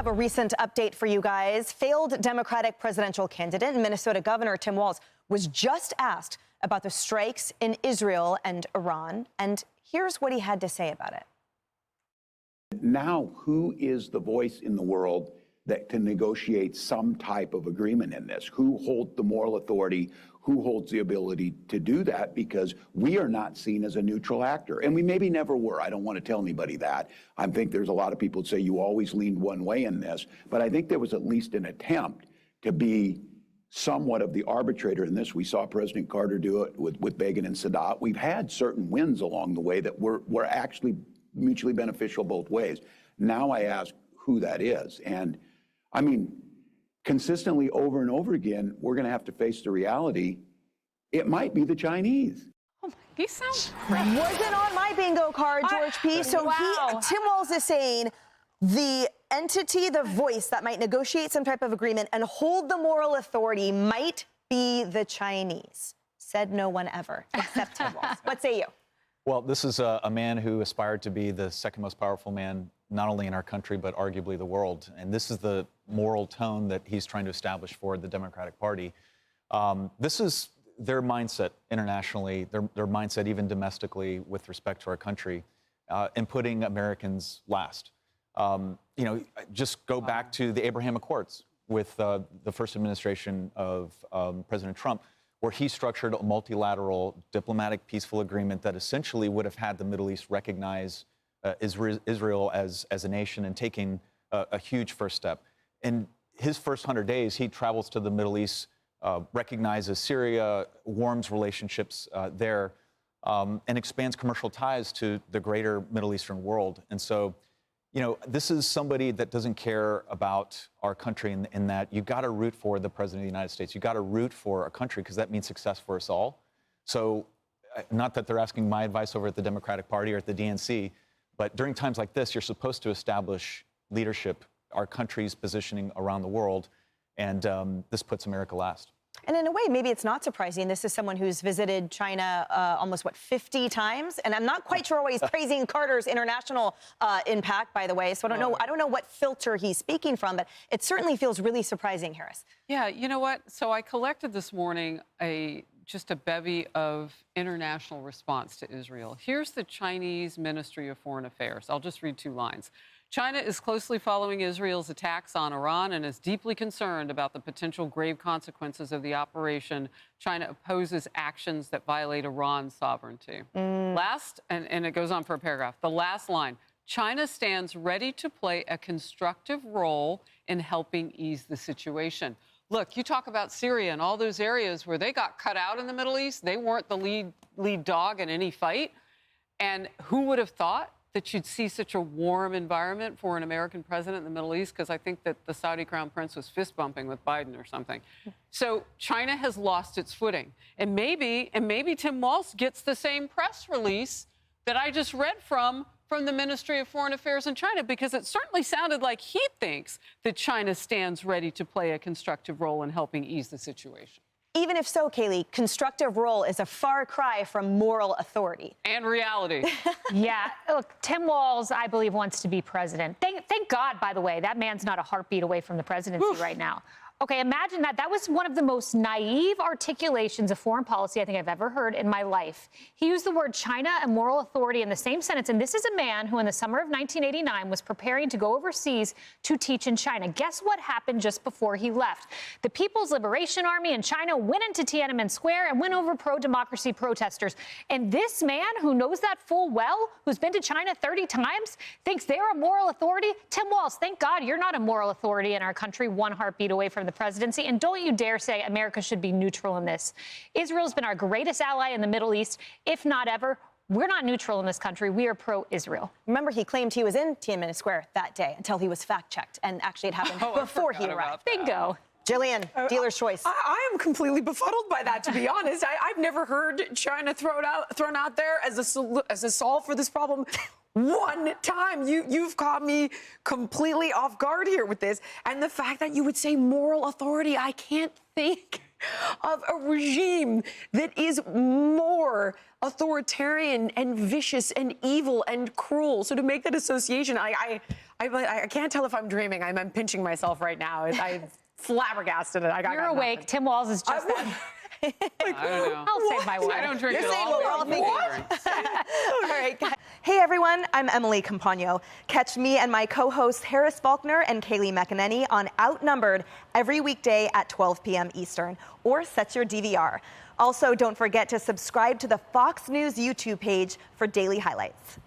have a recent update for you guys. Failed Democratic presidential candidate and Minnesota Governor Tim Walz was just asked about the strikes in Israel and Iran, and here's what he had to say about it. Now, who is the voice in the world that can negotiate some type of agreement in this? Who holds the moral authority? Who holds the ability to do that? Because we are not seen as a neutral actor, and we maybe never were. I don't want to tell anybody that. I think there's a lot of people who say you always leaned one way in this, but I think there was at least an attempt to be somewhat of the arbitrator in this. We saw President Carter do it with Begin and Sadat. We've had certain wins along the way that were actually mutually beneficial both ways. Now I ask who that is. And I mean, consistently over and over again, we're going to have to face the reality. It might be the Chinese. Oh, he sounds crazy. Wasn't on my bingo card, George P. So Tim Walz is saying the entity, the voice that might negotiate some type of agreement and hold the moral authority might be the Chinese. Said no one ever, except Tim Walz. What say you? Well, this is a man who aspired to be the second most powerful man, not only in our country, but arguably the world. And this is the moral tone that he's trying to establish for the Democratic Party. This is their mindset internationally, their mindset even domestically with respect to our country, and putting Americans last. You know, just go back to the Abraham Accords with the first administration of President Trump, where he structured a multilateral diplomatic peaceful agreement that essentially would have had the Middle East recognize Israel as a nation and taking a huge first step. In his first 100 days, he travels to the Middle East, recognizes Syria, warms relationships there, and expands commercial ties to the greater Middle Eastern world. And so, you know, this is somebody that doesn't care about our country in that you got to root for the President of the United States. You got to root for our country because that means success for us all. So not that they're asking my advice over at the Democratic Party or at the DNC, but during times like this, you're supposed to establish leadership, our country's positioning around the world, and this puts America last. And in a way, maybe it's not surprising. This is someone who's visited China almost, 50 times? And I'm not quite sure why he's praising Carter's international impact, by the way. So I don't know what filter he's speaking from, but it certainly feels really surprising, Harris. Yeah, you know what? So I collected this morning just a bevy of international response to Israel. Here's the Chinese Ministry of Foreign Affairs. I'll just read 2 lines. China is closely following Israel's attacks on Iran and is deeply concerned about the potential grave consequences of the operation. China opposes actions that violate Iran's sovereignty. And it goes on for a paragraph. The last line, China stands ready to play a constructive role in helping ease the situation. Look, you talk about Syria and all those areas where they got cut out in the Middle East. They weren't the lead dog in any fight. And who would have thought that you'd see such a warm environment for an American president in the Middle East? Because I think that the Saudi crown prince was fist bumping with Biden or something. So China has lost its footing. And maybe Tim Walz gets the same press release that I just read from the Ministry of Foreign Affairs in China, because it certainly sounded like he thinks that China stands ready to play a constructive role in helping ease the situation. Even if so, Kayleigh, constructive role is a far cry from moral authority. And reality. Yeah, look, Tim Walz, I believe, wants to be president. Thank God, by the way, that man's not a heartbeat away from the presidency right now. Okay, imagine that. That was one of the most naive articulations of foreign policy I think I've ever heard in my life. He used the word China and moral authority in the same sentence, and this is a man who in the summer of 1989 was preparing to go overseas to teach in China. Guess what happened just before he left? The People's Liberation Army in China went into Tiananmen Square and went over pro-democracy protesters. And this man who knows that full well, who's been to China 30 times, thinks they're a moral authority? Tim Walz, thank God you're not a moral authority in our country, one heartbeat away from the presidency. And don't you dare say America should be neutral in this. Israel's been our greatest ally in the Middle East, if not ever. We're not neutral in this country. We are pro-Israel. Remember, he claimed he was in Tiananmen Square that day until he was fact-checked, and actually it happened before he arrived. Bingo. Jillian, dealer's choice. I am completely befuddled by that, to be honest. I've never heard China thrown out there as a solve for this problem. One time. You've caught me completely off guard here with this. And the fact that you would say moral authority, I can't think of a regime that is more authoritarian and vicious and evil and cruel. So to make that association, I I can't tell if I'm dreaming. I'm pinching myself right now. I'm flabbergasted. You're awake. Tim Walz is just that. I don't know. I'll save my word. I don't drink You're at saying all. what we're all thinking. Drinks. All right, guys. Hey everyone, I'm Emily Compagno. Catch me and my co-hosts Harris Faulkner and Kaylee McEnany on Outnumbered every weekday at 12 p.m. Eastern, or set your DVR. Also, don't forget to subscribe to the Fox News YouTube page for daily highlights.